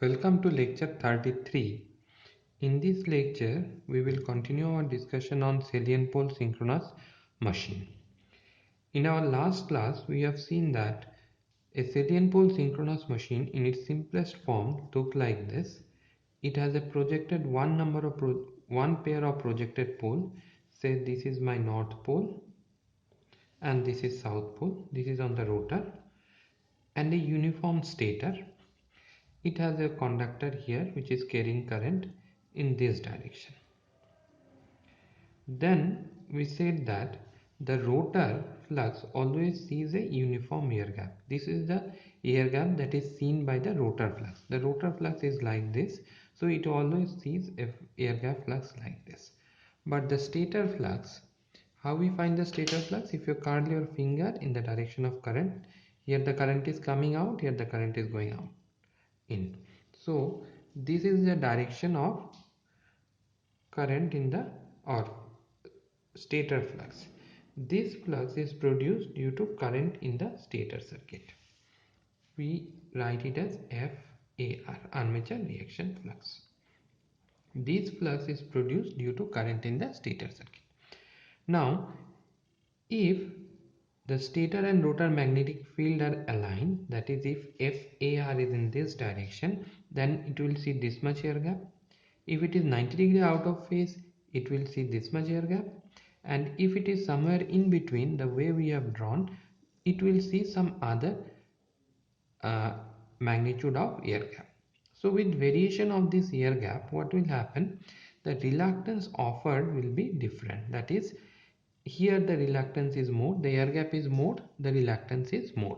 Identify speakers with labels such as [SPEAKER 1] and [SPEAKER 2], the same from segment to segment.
[SPEAKER 1] Welcome to lecture 33. In this lecture, we will continue our discussion on salient pole synchronous machine. In our last class, we have seen that a salient pole synchronous machine in its simplest form look like this. It has a projected one pair of projected pole. Say this is my north pole and this is south pole. This is on the rotor and a uniform stator. It has a conductor here which is carrying current in this direction. Then we said that the rotor flux always sees a uniform air gap. This is the air gap that is seen by the rotor flux. The rotor flux is like this, so it always sees a air gap flux like this. But the stator flux, how we find the stator flux? If you curl your finger in the direction of current, here the current is coming out, here the current is going out in. So this is the direction of current in the or stator flux. This flux is produced due to current in the stator circuit. We write it as FAR, armature reaction flux. This flux is produced due to current in the stator circuit. Now, if the stator and rotor magnetic field are aligned, that is if FAR is in this direction, then it will see this much air gap. If it is 90 degree out of phase, it will see this much air gap. And if it is somewhere in between, the way we have drawn, it will see some other uh, magnitude of air gap. So with variation of this air gap, what will happen? The reluctance offered will be different. That is, here the reluctance is more, the air gap is more, the reluctance is more.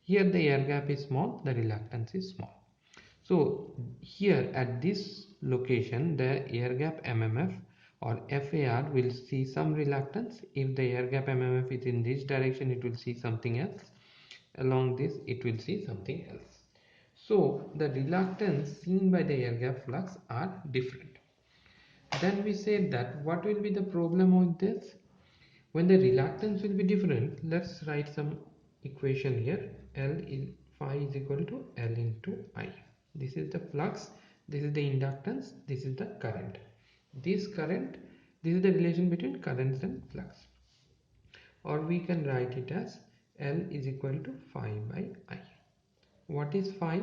[SPEAKER 1] Here the air gap is small, the reluctance is small. So here at this location, the air gap MMF or FAR will see some reluctance. If the air gap MMF is in this direction, it will see something else. Along this, it will see something else. So the reluctance seen by the air gap flux are different. Then we said that what will be the problem with this? When the reluctance will be different, let's write some equation here. Phi is equal to L into I. This is the flux, this is the inductance, this is the current. This is the relation between currents and flux. Or we can write it as L is equal to phi by I. What is phi?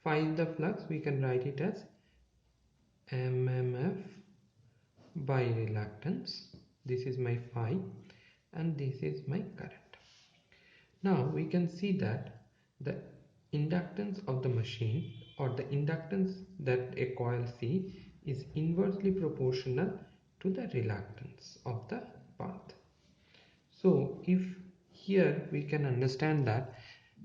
[SPEAKER 1] Phi is the flux. We can write it as MMF by reluctance. This is my phi and this is my current. Now we can see that the inductance of the machine or the inductance that a coil C is inversely proportional to the reluctance of the path. So if here we can understand that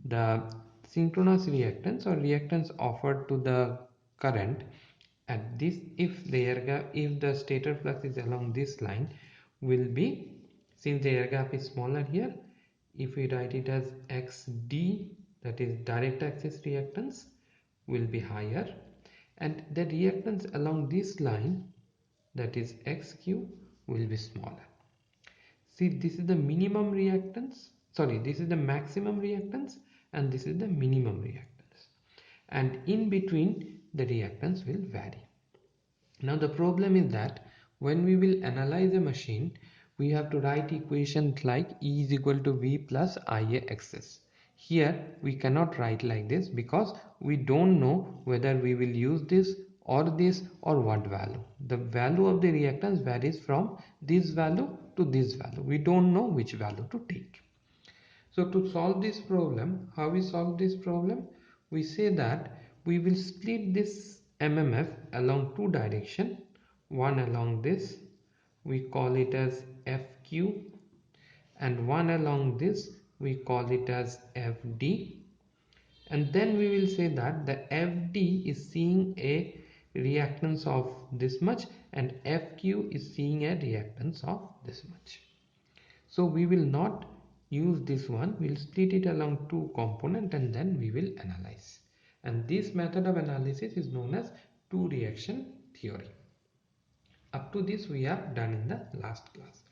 [SPEAKER 1] the synchronous reactance or reactance offered to the current at this, if the stator flux is along this line, will be, since the air gap is smaller here, if we write it as XD, that is direct axis reactance, will be higher, and the reactance along this line, that is XQ, will be smaller. See, this is the minimum reactance, sorry, this is the maximum reactance and this is the minimum reactance, and in between the reactance will vary. Now the problem is that when we will analyze a machine, we have to write equations like E is equal to V plus IAXS. Here we cannot write like this because we don't know whether we will use this or what value. The value of the reactance varies from this value to this value. We don't know which value to take. So to solve this problem, how we solve this problem? We say that we will split this MMF along two directions. One along this, we call it as FQ, and one along this, we call it as FD. And then we will say that the FD is seeing a reactance of this much and FQ is seeing a reactance of this much. So we will not use this one, we will split it along two components and then we will analyze. And this method of analysis is known as two reaction theory. Up to this we have done in the last class.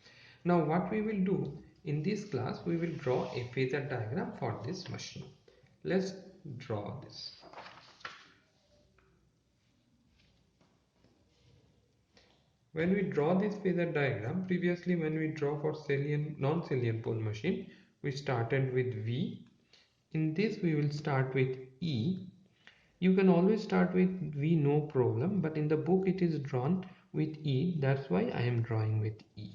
[SPEAKER 1] Now what we will do in this class, we will draw a phasor diagram for this machine. Let's draw this. When we draw this phasor diagram, previously when we draw for salient, non-salient pole machine, we started with V. In this we will start with E. You can always start with V, no problem, but in the book it is drawn with E. That's why I am drawing with E.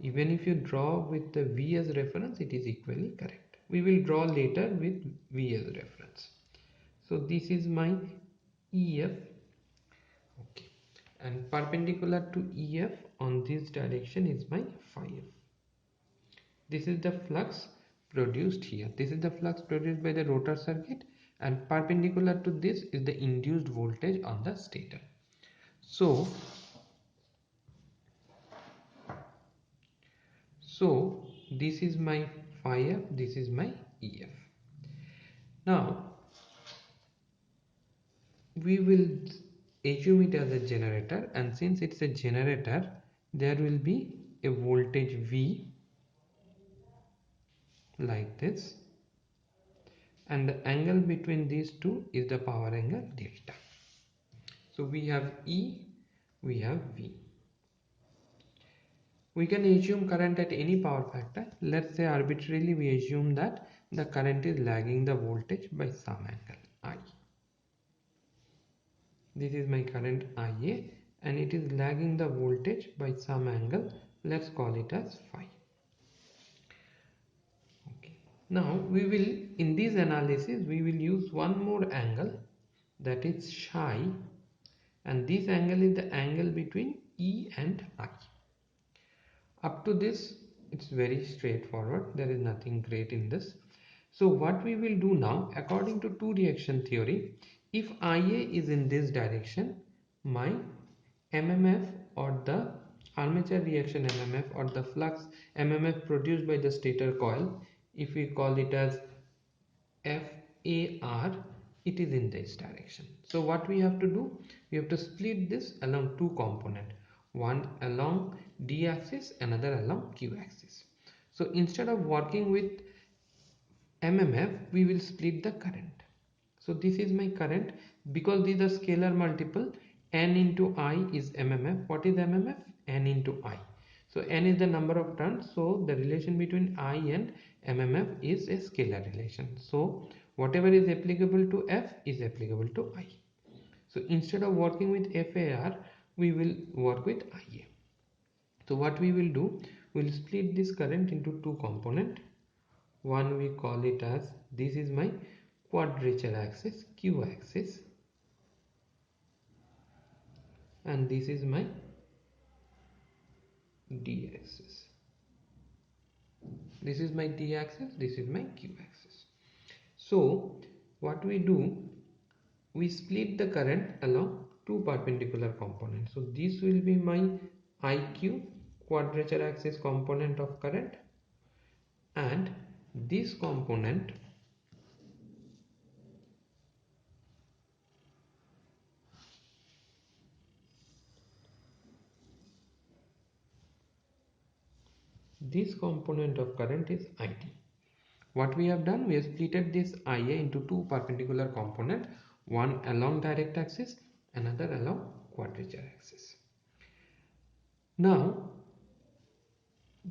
[SPEAKER 1] Even if you draw with the V as reference, it is equally correct. We will draw later with V as reference. So this is my EF. Okay. And perpendicular to EF on this direction is my phi F. This is the flux produced here. This is the flux produced by the rotor circuit, and perpendicular to this is the induced voltage on the stator. So this is my phi F, this is my EF. Now we will assume it as a generator, and since it's a generator, there will be a voltage V like this, and the angle between these two is the power angle delta. So we have E, we have V. We can assume current at any power factor. Let's say arbitrarily we assume that the current is lagging the voltage by some angle I. This is my current IA, and it is lagging the voltage by some angle. Let's call it as phi. Okay. Now we will, in this analysis, we will use one more angle, that is psi, and this angle is the angle between E and I. Up to this, it's very straightforward. There is nothing great in this. So what we will do now, according to two reaction theory, if IA is in this direction, my MMF, or the armature reaction MMF, or the flux MMF produced by the stator coil, if we call it as FAR, it is in this direction. So what we have to do, we have to split this along two components, one along D axis, another along Q axis. So instead of working with MMF, we will split the current. So this is my current, because these are scalar multiple. N into I is MMF. What is MMF? N into I. So N is the number of turns. So the relation between I and MMF is a scalar relation. So whatever is applicable to F is applicable to I. So instead of working with FAR, we will work with IA. So what we will do, we will split this current into two components. One we call it as, this is my quadrature axis, Q axis, and this is my D axis. This is my D axis, this is my Q axis. So what we do, we split the current along two perpendicular components. So this will be my IQ, quadrature axis component of current, and this component, of current is IT. What we have done, we have splitted this IA into two perpendicular components, one along direct axis, another along quadrature axis. Now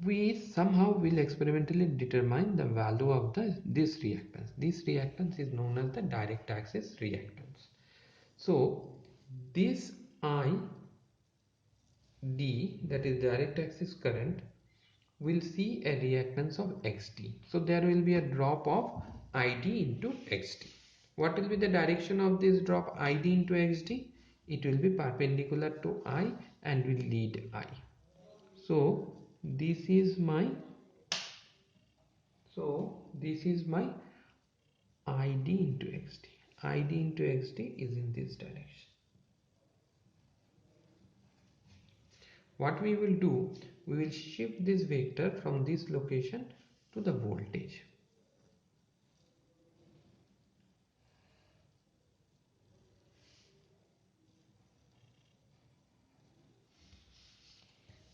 [SPEAKER 1] we somehow will experimentally determine the value of this reactance. This reactance is known as the direct axis reactance. So this ID, that is direct axis current, will see a reactance of XT. So there will be a drop of ID into XT. What will be the direction of this drop ID into XT? It will be perpendicular to I and will lead I. So this is my ID into XT. ID into XT is in this direction. What we will do, we will shift this vector from this location to the voltage.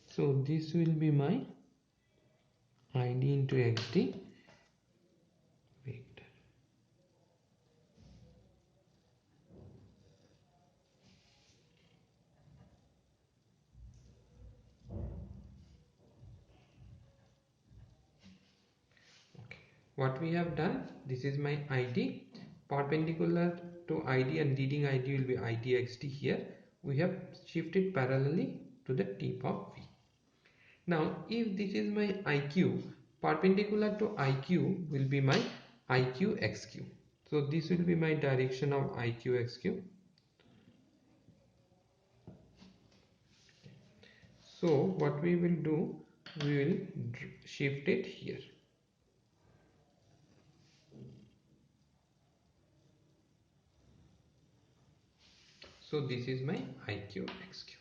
[SPEAKER 1] So this will be my ID into XT vector. what we have done, this is my id, perpendicular to id and leading id will be idxt. Here we have shifted parallelly to the tip of v. Now if this is my iq, perpendicular to iq will be my iq xq. So this will be my direction of iq xq. So what we will do, we will shift it here. So this is my IQ XQ.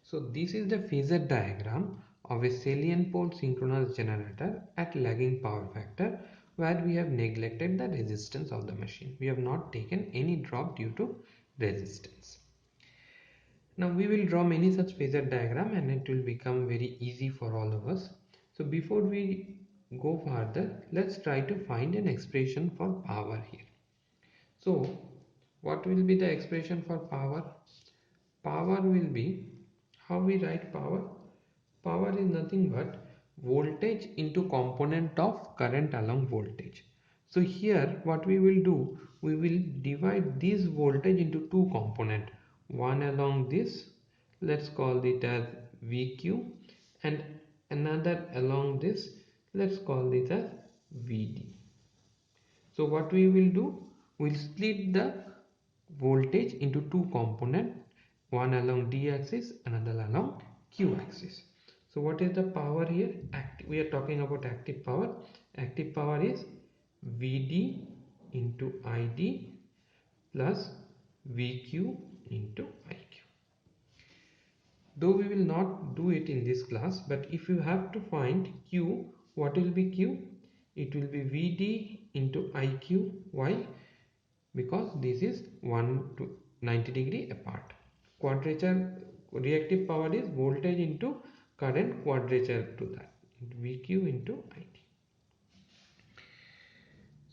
[SPEAKER 1] So this is the phasor diagram of a salient pole synchronous generator at lagging power factor, where we have neglected the resistance of the machine. We have not taken any drop due to resistance. Now we will draw many such phasor diagram and it will become very easy for all of us. So before we go further, let's try to find an expression for power here. So what will be the expression for power? Power will be, how we write power? Power is nothing but voltage into component of current along voltage. So here what we will do, we will divide this voltage into two component. One along this, let's call it as VQ, and another along this, let's call it as VD. So what we will do, we'll split the voltage into two components, one along D axis, another along Q axis. So what is the power here? We are talking about active power. Active power is VD into ID plus VQ into IQ. Though we will not do it in this class, but if you have to find Q, what will be Q? It will be VD into IQ. Why? Because this is 1 to 90 degree apart. Quadrature, reactive power is voltage into current quadrature to that, VQ into IT.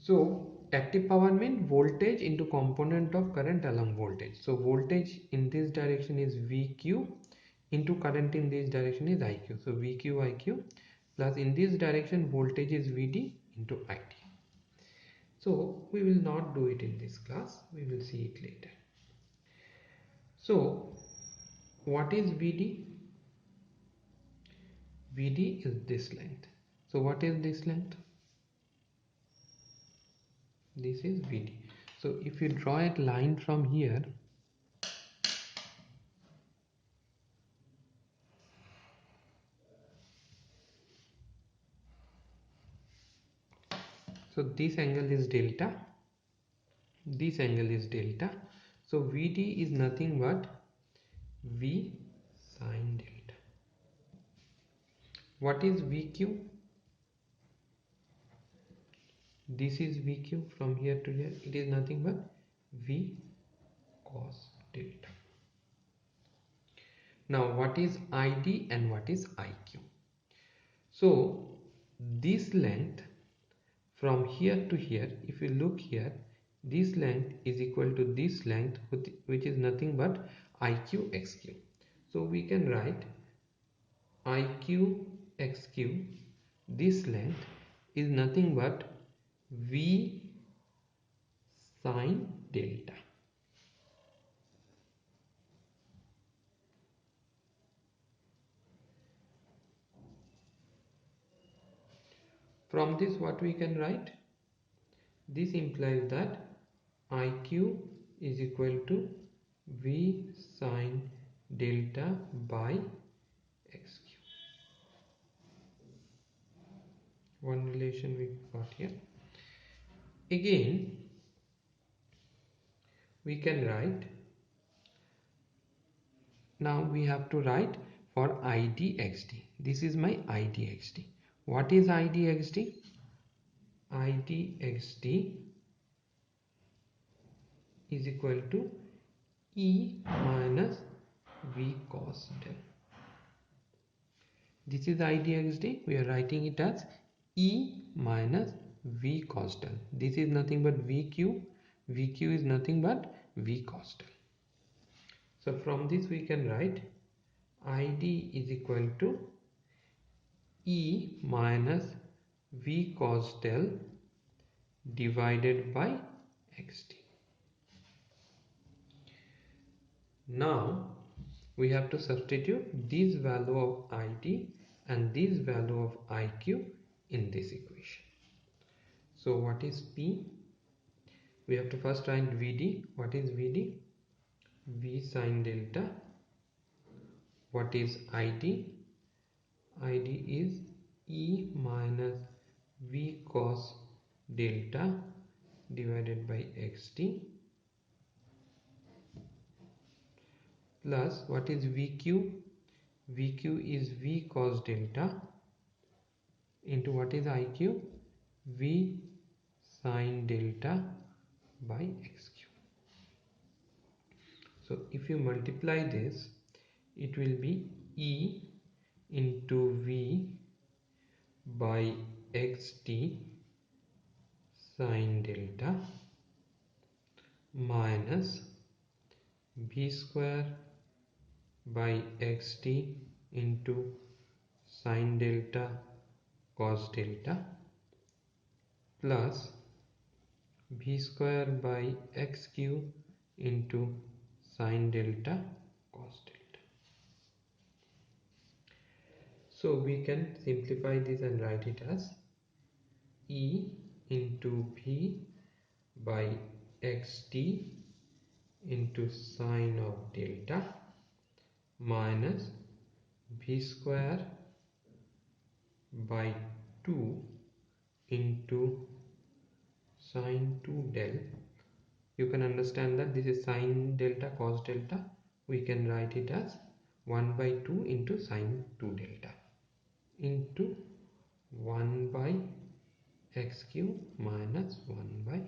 [SPEAKER 1] So active power means voltage into component of current along voltage. So voltage in this direction is VQ into current in this direction is IQ. So VQ IQ plus in this direction voltage is VD into IT. So we will not do it in this class, we will see it later. So what is VD? VD is this length. So what is this length? This is VD. So if you draw a line from here, so this angle is delta, this angle is delta. So VD is nothing but V sine delta. What is VQ? This is VQ from here to here. It is nothing but V cos delta. Now what is ID and what is IQ? So this length from here to here, if you look here, this length is equal to this length, which is nothing but IQ XQ. So we can write IQ XQ, this length is nothing but V sine delta. From this what we can write? This implies that IQ is equal to V sine delta by XQ. One relation we got here. Again, we can write, now we have to write for IDXD. This is my IDXD. What is IDXD? IDXD is equal to E minus V cos del. This is IDXD. We are writing it as E minus V cos del. This is nothing but VQ. VQ is nothing but V cos del. So from this we can write ID is equal to E minus V cos del divided by xt. Now we have to substitute this value of it and this value of iq in this equation. So what is p? We have to first write vd. What is vd? V sine delta. What is id? id is e minus v cos delta divided by xt, plus what is vq? vq is v cos delta into what is iq? v sine delta by xq. So if you multiply this, it will be e into v by xt sine delta minus v square by xt into sine delta cos delta plus v square by xq into sine delta cos delta. So we can simplify this and write it as e into v by xt into sine of delta minus v square by 2 into sine 2 del. You can understand that this is sine delta cos delta. We can write it as 1 by 2 into sine 2 delta into 1 by xq minus 1 by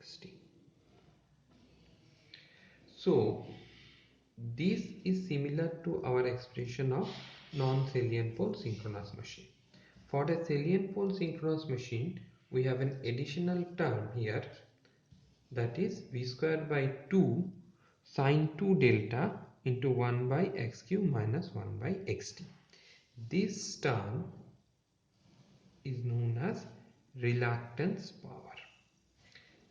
[SPEAKER 1] xt. So this is similar to our expression of non-salient pole synchronous machine. For the salient pole synchronous machine, we have an additional term here, that is v square by 2 sine 2 delta into 1 by xq minus 1 by xt. This term is known as reluctance power.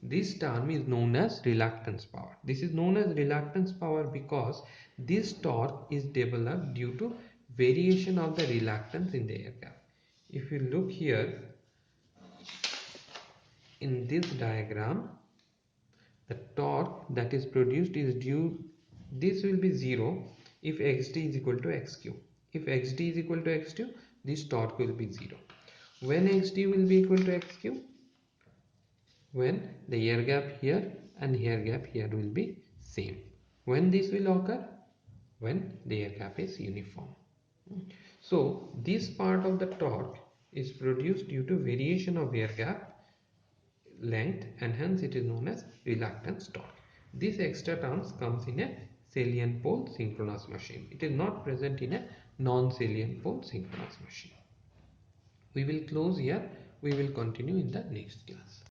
[SPEAKER 1] This term is known as reluctance power. This is known as reluctance power because this torque is developed due to variation of the reluctance in the air gap. If you look here in this diagram, the torque that is produced is due, this will be 0 if xt is equal to xq. If xt is equal to xq, this torque will be 0. When xt will be equal to xq? When the air gap here and air gap here will be same. When this will occur? When the air gap is uniform. So this part of the torque is produced due to variation of air gap length, and hence it is known as reluctance torque. This extra terms comes in a salient pole synchronous machine. It is not present in a non-salient pole synchronous machine. We will close here. We will continue in the next class.